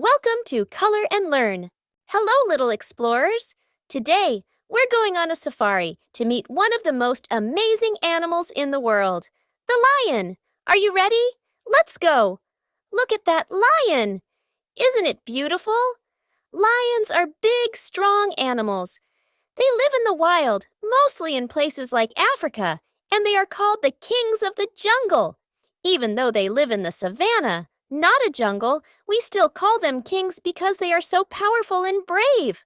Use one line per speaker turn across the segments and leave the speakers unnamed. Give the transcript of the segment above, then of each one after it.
Welcome to Color and Learn. Hello, little explorers. Today, we're going on a safari to meet one of the most amazing animals in the world, the lion. Are you ready? Let's go. Look at that lion. Isn't it beautiful? Lions are big, strong animals. They live in the wild, mostly in places like Africa, and they are called the kings of the jungle. Even though they live in the savannah, not a jungle, we still call them kings because they are so powerful and brave.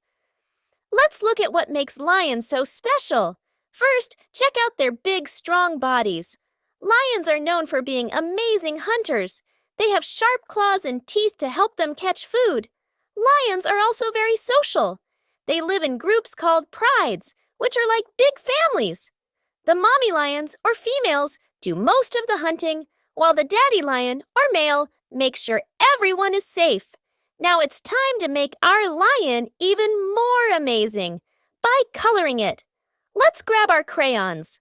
Let's look at what makes lions so special. First, check out their big, strong bodies. Lions are known for being amazing hunters. They have sharp claws and teeth to help them catch food. Lions are also very social. They live in groups called prides, which are like big families. The mommy lions, or females, do most of the hunting, while the daddy lion, or male, makes sure everyone is safe. Now it's time to make our lion even more amazing by coloring it. Let's grab our crayons.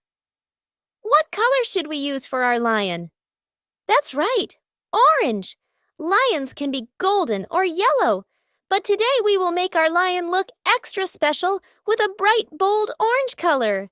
What color should we use for our lion? That's right, orange. Lions can be golden or yellow, but today we will make our lion look extra special with a bright, bold orange color.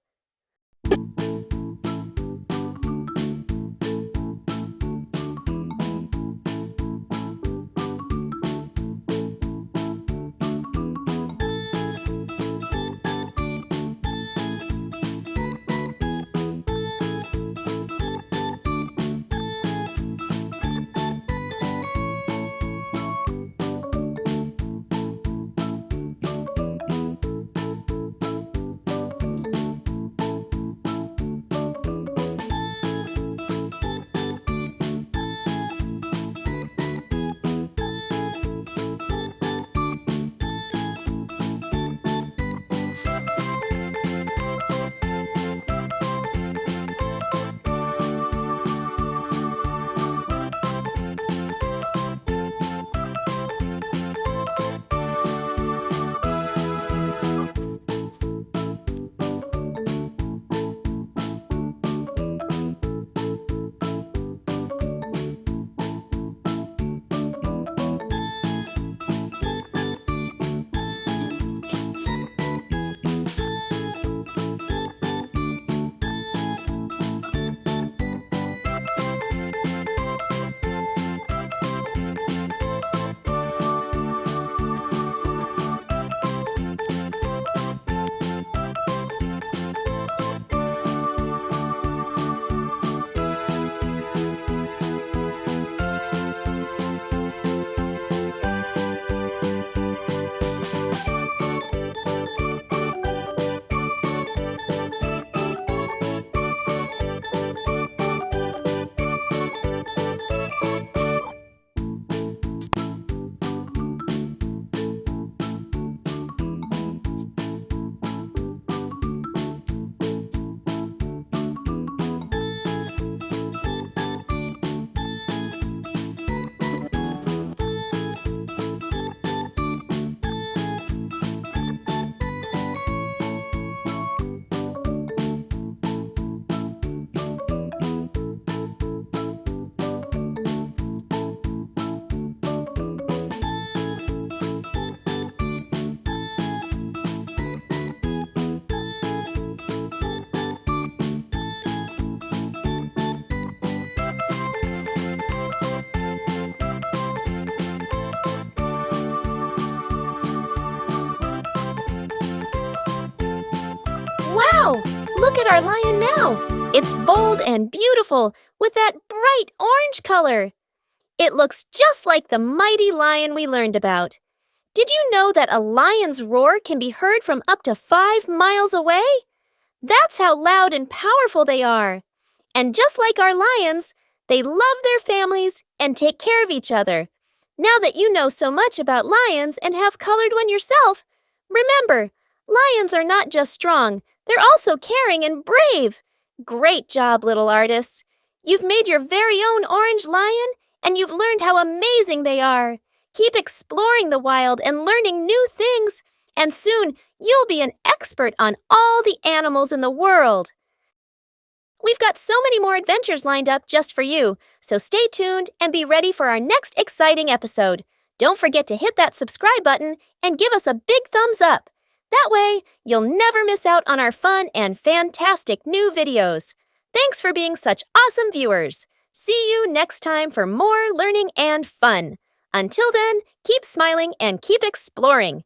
Wow! Look at our lion now! It's bold and beautiful with that bright orange color. It looks just like the mighty lion we learned about. Did you know that a lion's roar can be heard from up to 5 miles away? That's how loud and powerful they are. And just like our lions, they love their families and take care of each other. Now that you know so much about lions and have colored one yourself, remember, lions are not just strong, they're also caring and brave. Great job, little artists. You've made your very own orange lion, and you've learned how amazing they are. Keep exploring the wild and learning new things, and soon you'll be an expert on all the animals in the world. We've got so many more adventures lined up just for you, so stay tuned and be ready for our next exciting episode. Don't forget to hit that subscribe button and give us a big thumbs up. That way, you'll never miss out on our fun and fantastic new videos. Thanks for being such awesome viewers. See you next time for more learning and fun. Until then, keep smiling and keep exploring.